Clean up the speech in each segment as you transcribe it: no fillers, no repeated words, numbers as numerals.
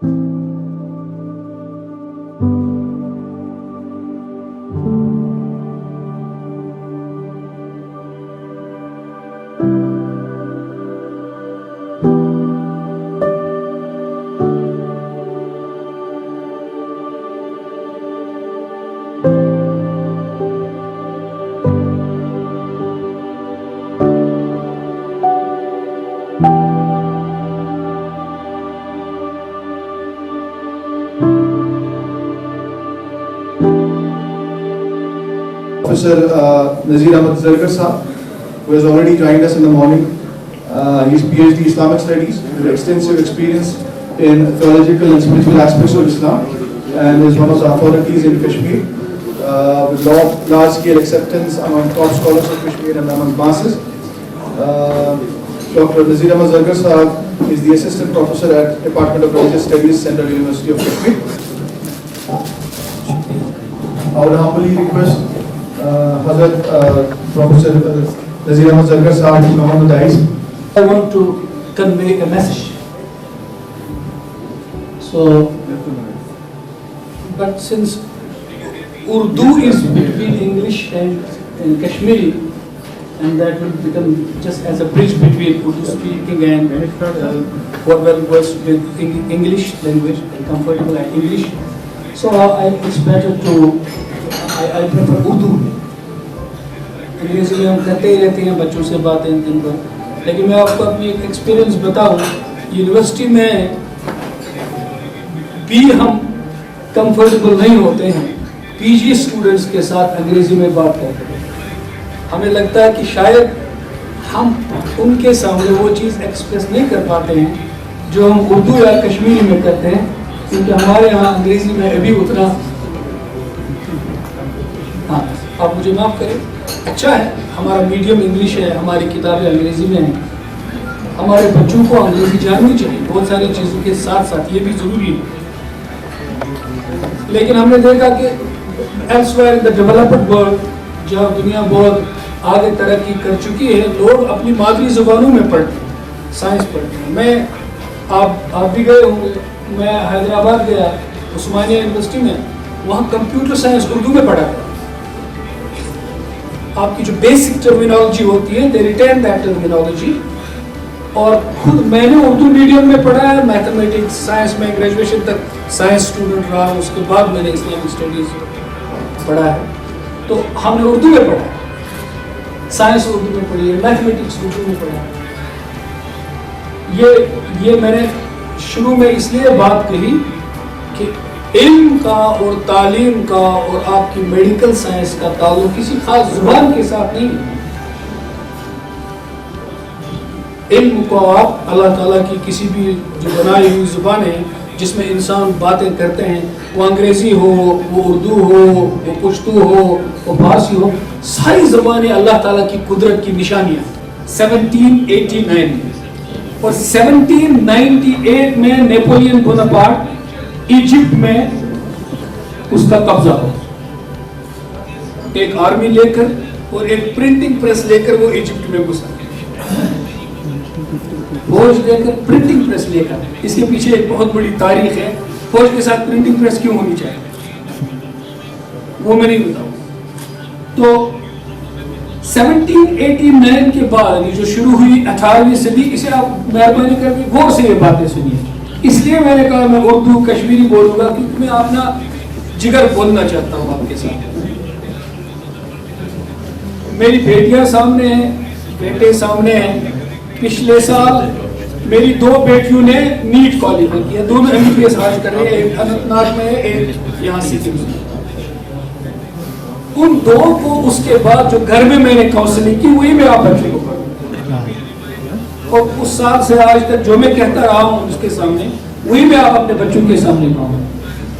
Professor Nazir Ahmad Zargar Sahab, who has already joined us in the morning. He's PhD Islamic Studies with extensive experience in theological and spiritual aspects of Islam, and is one of the authorities in Kashmir with large-scale acceptance among top scholars of Kashmir and among masses. Dr. Nazir Ahmad Zargar Sahab is the Assistant Professor at Department of Religious Studies, Central University of Kashmir. I would humbly request Hazrat Professor Nazir Ahmad Zargar Sahab to come on the dais. I want to convey a message. So, but since Urdu is between English and Kashmiri, and that will become just as a bridge between Urdu speaking and what was with English language and comfortable at English. So it's better to I prefer Urdu. انگریزی میں ہم کرتے ہی رہتے ہیں بچوں سے باتیں دن بھر, لیکن میں آپ کو اپنی ایک ایکسپیرینس بتاؤں. یونیورسٹی میں بھی ہم کمفرٹیبل نہیں ہوتے ہیں پی جی اسٹوڈنٹس کے ساتھ انگریزی میں بات کرتے ہیں. ہمیں لگتا ہے کہ شاید ہم ان کے سامنے وہ چیز ایکسپریس نہیں کر پاتے ہیں جو ہم اردو یا کشمیری میں کرتے ہیں, کیونکہ ہمارے یہاں انگریزی میں ابھی اتنا, ہاں آپ مجھے معاف کریں, اچھا ہے ہمارا میڈیم انگلش ہے, ہماری کتابیں انگریزی میں ہیں, ہمارے بچوں کو انگریزی جاننی چاہیے بہت ساری چیزوں کے ساتھ ساتھ, یہ بھی ضروری ہے. لیکن ہم نے دیکھا کہ elsewhere in the developed world, جہاں دنیا بہت آگے ترقی کر چکی ہے, لوگ اپنی مادری زبانوں میں پڑھتے ہیں, سائنس پڑھتے ہیں. میں آپ بھی گئے ہوں گے, میں حیدرآباد گیا عثمانیہ یونیورسٹی میں, وہاں کمپیوٹر سائنس اردو میں پڑھا تھا. آپ کی جو بیسک ٹرمینالوجی ہوتی ہے, they retain that terminology. اور خود میں نے اردو میڈیم میں پڑھا ہے, میتھمیٹکس سائنس میں گریجویشن تک سائنس اسٹوڈنٹ رہا, اس کے بعد میں نے اسلامک اسٹڈیز پڑھا ہے. تو ہم نے اردو میں پڑھا ہے, سائنس اردو میں پڑھی ہے, میتھمیٹکس اردو میں پڑھا ہے. یہ میں نے شروع میں اس لیے بات کہی کہ علم کا اور تعلیم کا اور آپ کی میڈیکل سائنس کا تعلق کسی خاص زبان کے ساتھ نہیں. علم کو آپ اللہ تعالیٰ کی کسی بھی جو بنائی ہوئی زبانیں جس میں انسان باتیں کرتے ہیں, وہ انگریزی ہو, وہ اردو ہو, وہ پشتو ہو, وہ فارسی ہو, ساری زبانیں اللہ تعالیٰ کی قدرت کی نشانیاں. 1789 اور 1798 میں نیپولین بوناپارٹ ایجپٹ میں اس کا قبضہ ہو, ایک آرمی لے کر اور ایک پرنٹنگ پریس لے کر وہ ایجپٹ میں گھسا, فوج لے کر پرنٹنگ پریس لے کر. اس کے پیچھے ایک بہت بڑی تاریخ ہے, فوج کے ساتھ پرنٹنگ پریس کیوں ہونی چاہیے وہ میں نہیں بتاؤں. تو 1789 کے بعد جو شروع ہوئی 18ویں صدی, اسے آپ مہربانی کر کے غور سے یہ باتیں سنیے. اس لیے میں نے کہا میں اردو کشمیری بولوں گا کیونکہ میں اپنا جگر بولنا چاہتا ہوں آپ کے ساتھ. میری بیٹیاں سامنے ہیں, بیٹے سامنے ہیں. پچھلے سال میری 2 بیٹیوں نے نیٹ کوالیفائی کیا, دونوں MBBS حاصل کر رہے ہیں, ایک اننت ناگ میں ہے, ایک یہاں سکم میں. ان 2 کو اس کے بعد جو گھر میں نے کاؤنسلنگ کی وہی میں آپ بچے کو پڑھوں, اور اس سال سے آج تک جو میں کہتا رہا ہوں اس کے سامنے وہی میں آپ اپنے بچوں کے سامنے کہوں.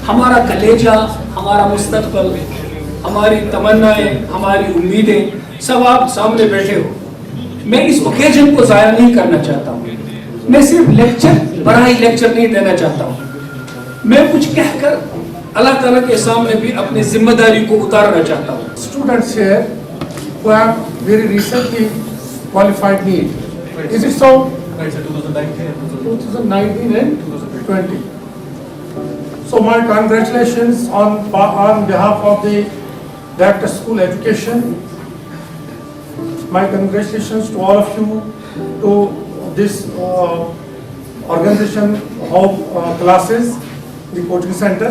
ہمارا کلیجہ, ہمارا مستقبل, ہماری تمنائیں, ہماری امیدیں سب آپ سامنے بیٹھے ہو. میں اس اوکیجن کو ضائع نہیں کرنا چاہتا ہوں. میں صرف لیکچر برائے لیکچر نہیں دینا چاہتا ہوں. میں کچھ کہہ کر اللہ تعالیٰ کے سامنے بھی اپنی ذمہ داری کو اتارنا چاہتا ہوں. Students here who have very recently qualified NEET. Is it so? Right, sir, 2019 and 2020. So my congratulations on behalf of the Director School Education. My congratulations to all of you to this organization of classes, the coaching center.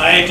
IIT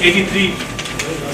83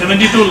72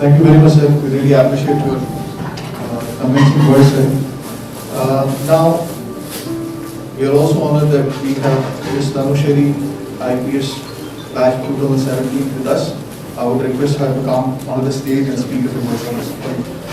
Thank you very much, sir. We really appreciate your amazing words, sir. Now, we are also honored that we have Ms. Tanushri, IPS batch 2017 with us. I would request her to come on the stage and speak a few words on this.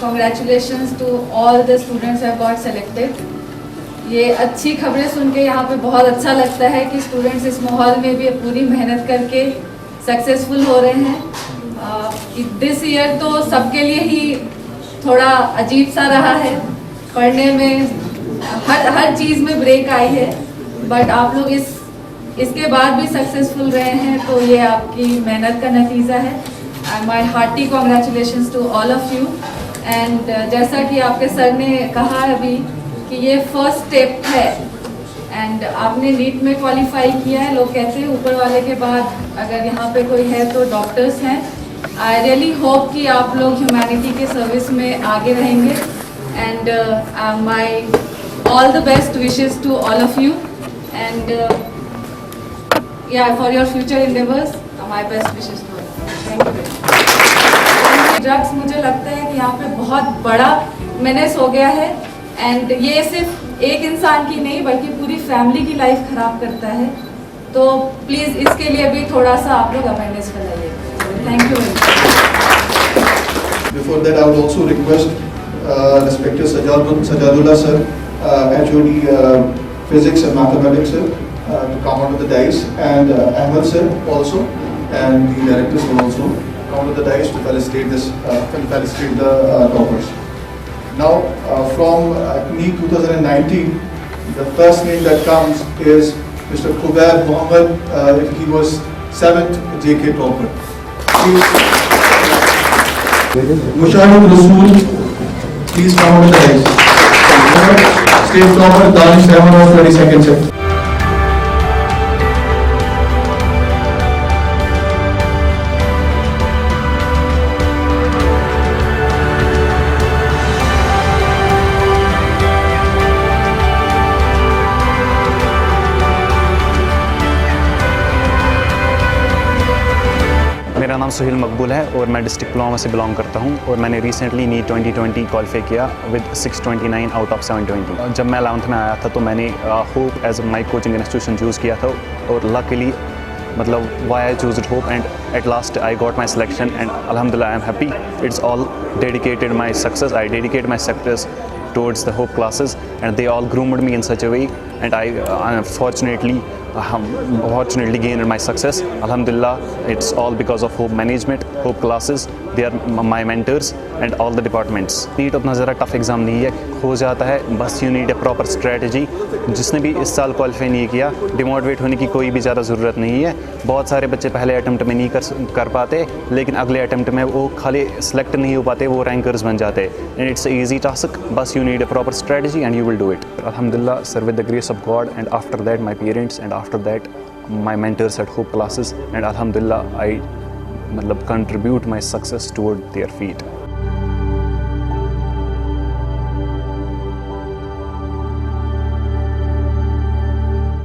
congratulations to all the students who have got selected. یہ اچھی خبریں سن کے یہاں پہ بہت اچھا لگتا ہے کہ اسٹوڈنٹس اس ماحول میں بھی پوری محنت کر کے سکسیزفل ہو رہے ہیں. دس ایئر تو سب کے لیے ہی تھوڑا عجیب سا رہا ہے, پڑھنے میں ہر چیز میں بریک آئی ہے, بٹ آپ لوگ اس کے بعد بھی سکسیزفل رہے ہیں تو یہ آپ کی محنت کا نتیجہ ہے. My hearty congratulations to all of you. And جیسا کہ آپ کے سر نے کہا ابھی کہ یہ فرسٹ اسٹیپ ہے اینڈ آپ نے نیٹ میں کوالیفائی کیا ہے. لوگ کہتے ہیں اوپر والے کے بعد اگر یہاں پہ کوئی ہے تو ڈاکٹرس ہیں. آئی ریئلی ہوپ کہ آپ لوگ ہیومینٹی کے سروس میں آگے رہیں گے. And my all the best wishes to all of you and for your future endeavours my best wishes to thank you. ڈرگس مجھے لگتا ہے کہ یہاں پہ بہت بڑا مینس ہو گیا ہے اینڈ یہ صرف ایک انسان کی نہیں بلکہ پوری فیملی کی لائف خراب کرتا ہے. تو پلیز اس کے لیے بھی تھوڑا سا آپ لوگ اویئرنیس پھیلائیے. Thank you. Before that, I would also request respected Sajadullah sir, HOD Physics and Mathematics sir, to come onto the dais, and Ahmed sir also, and the directors will also come onto the dais to felicitate the toppers. Now, from NEET 2019, the first name that comes is Mr. Kubair Mohammed. He was 7th JK topper. Mushahid Rasool, please come on the dais. State topper Danish Rahman of 22nd sector. میرا نام سہیل مقبول ہے اور میں district Pulwama سے belong کرتا ہوں اور میں نے ریسنٹلی نیٹ 2020 کوالیفائی کیا ود 629 آؤٹ آف 720. جب میں 11th میں آیا تھا تو میں نے Hope as my coaching institution choose کیا تھا اور لکلی مطلب why I choose it Hope and at last I got my selection and الحمد للہ I am happy. It's all dedicated my success. I dedicate my success towards the Hope classes and they all groomed me in such a way and I fortunately gained my success. Alhamdulillah, it's all because of Hope management, Hope classes. They are my mentors and all the departments. NEET اتنا ذرا tough exam نہیں ہے, ہو جاتا ہے, بس you need a proper strategy. جس نے بھی اس سال کوالیفائی نہیں کیا ڈیموٹیویٹ ہونے کی کوئی بھی زیادہ ضرورت نہیں ہے. بہت سارے بچے پہلے اٹیمپٹ میں نہیں کر پاتے لیکن اگلے اٹیمپٹ میں وہ خالی سلیکٹ نہیں ہو پاتے, وہ رینکرز بن جاتے. And it's a easy task, بس you need a proper strategy and you will do it. Alhamdulillah, sir, with the grace of God and after that my parents and after that my mentors at Hope classes and Alhamdulillah I contribute my success toward their feet.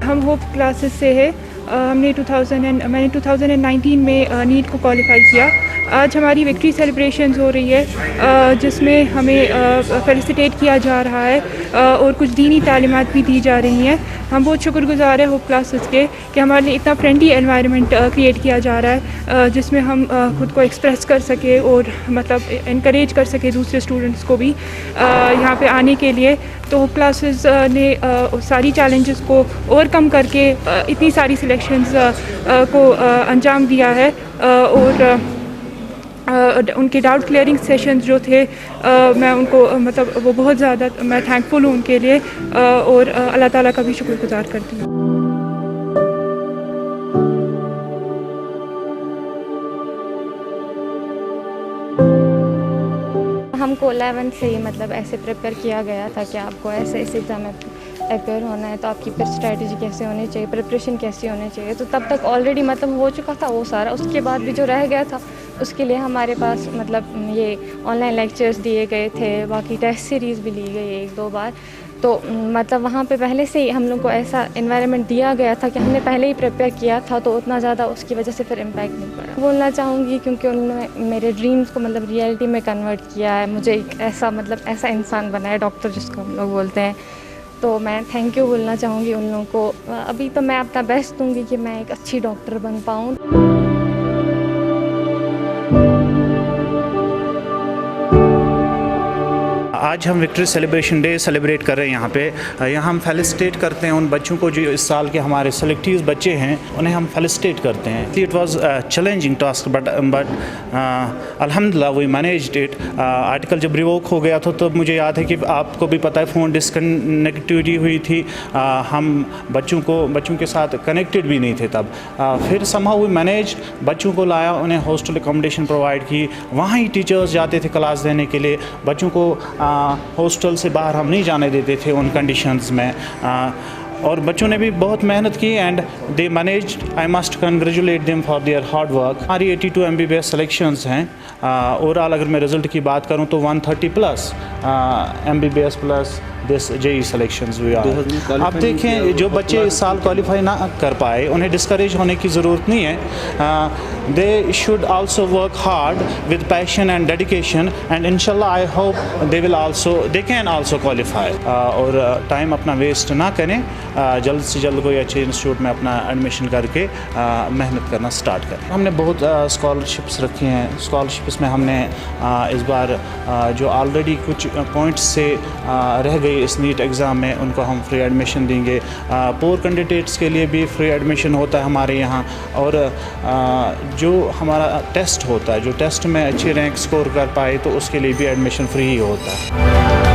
ہم hope classes سے ہے. ہم نے میں نے 2019 میں net کو qualify کیا. آج ہماری وکٹری سیلیبریشنز ہو رہی ہے جس میں ہمیں فیلیسیٹیٹ کیا جا رہا ہے اور کچھ دینی تعلیمات بھی دی جا رہی ہیں. ہم بہت شکر گزار ہیں ہوپ کلاسز کے کہ ہمارے لیے اتنا فرینڈلی انوائرمنٹ کریٹ کیا جا رہا ہے جس میں ہم خود کو ایکسپریس کر سکے اور مطلب انکریج کر سکے دوسرے اسٹوڈنٹس کو بھی یہاں پہ آنے کے لیے. تو ہوپ کلاسز نے ساری چیلنجز کو اوور کم کر کے اتنی ساری سلیکشنز کو انجام دیا ہے اور ان کے ڈاؤٹ کلیئرنگ سیشنز جو تھے میں ان کو مطلب وہ بہت زیادہ میں تھینکفل ہوں ان کے لیے اور اللہ تعالیٰ کا بھی شکر گزار کرتی ہوں. ہم کو 11th سے ہی مطلب ایسے پریپیئر کیا گیا تھا کہ آپ کو ایسے اس ایگزام میں اپیئر ہونا ہے تو آپ کی پھر اسٹریٹجی کیسے ہونی چاہیے, پریپریشن کیسی ہونی چاہیے. تو تب تک آلریڈی مطلب ہو چکا تھا وہ سارا. اس کے بعد بھی جو رہ گیا تھا اس کے لیے ہمارے پاس مطلب یہ آن لائن لیکچرز دیے گئے تھے, باقی ٹیسٹ سیریز بھی لی گئی 1-2 بار. تو مطلب وہاں پہ پہلے سے ہی ہم لوگ کو ایسا انوائرمنٹ دیا گیا تھا کہ ہم نے پہلے ہی پریپیئر کیا تھا تو اتنا زیادہ اس کی وجہ سے پھر امپیکٹ نہیں پڑا. بولنا چاہوں گی کیونکہ انہوں نے میرے ڈریمز کو مطلب ریئلٹی میں کنورٹ کیا ہے, مجھے ایک ایسا انسان بنایا ڈاکٹر جس کو ہم لوگ بولتے ہیں. تو میں تھینک یو بولنا چاہوں گی ان لوگوں کو. ابھی تو میں اپنا بیسٹ دوں گی کہ میں ایک اچھی ڈاکٹر بن پاؤں. آج ہم وکٹری سیلیبریشن ڈے سیلیبریٹ کر رہے ہیں یہاں پہ. یہاں ہم فیلسٹیٹ کرتے ہیں ان بچوں کو جو اس سال کے ہمارے سلیکٹیوز بچے ہیں, انہیں ہم فیلسٹیٹ کرتے ہیں. It was challenging task but الحمدللہ وی مینیجڈ اٹ. آرٹیکل جب ریووک ہو گیا تھا تو مجھے یاد ہے کہ آپ کو بھی پتہ ہے فون ڈسکنیکٹیوٹی ہوئی تھی, ہم بچوں کے ساتھ کنیکٹڈ بھی نہیں تھے تب. پھر somehow we managed, بچوں کو لایا, انہیں ہاسٹل اکوموڈیشن پرووائڈ کی, وہاں ہی ٹیچرز جاتے تھے کلاس دینے کے لیے. بچوں کو ہاسٹل سے باہر ہم نہیں جانے دیتے تھے ان کنڈیشنز میں, اور بچوں نے بھی بہت محنت کی and they managed. I must congratulate them for their hard work. ہماری 82 MBBS سلیکشنز ہیں. اوور آل اگر میں رزلٹ کی بات کروں تو 130+ MBBS پلس دس JEE سلیکشنز ہوئی. آپ دیکھیں جو بچے اس سال کوالیفائی نہ کر پائے انہیں ڈسکریج ہونے کی ضرورت نہیں ہے. They should also work hard with passion and dedication اینڈ انشاءاللہ I hope they can also qualify. اور ٹائم اپنا ویسٹ نہ کریں, جلد سے جلد کوئی اچھے انسٹیٹیوٹ میں اپنا ایڈمیشن کر کے محنت کرنا سٹارٹ کریں. ہم نے بہت اسکالرشپس رکھی ہیں. اسکالرشپس میں ہم نے اس بار جو آلریڈی کچھ پوائنٹس سے رہ گئی اس نیٹ ایگزام میں ان کو ہم فری ایڈمیشن دیں گے. پور کینڈیڈیٹس کے لیے بھی فری ایڈمیشن ہوتا ہے ہمارے یہاں. اور جو ہمارا ٹیسٹ ہوتا ہے, جو ٹیسٹ میں اچھی رینک سکور کر پائے تو اس کے لیے بھی ایڈمیشن فری ہی ہوتا ہے.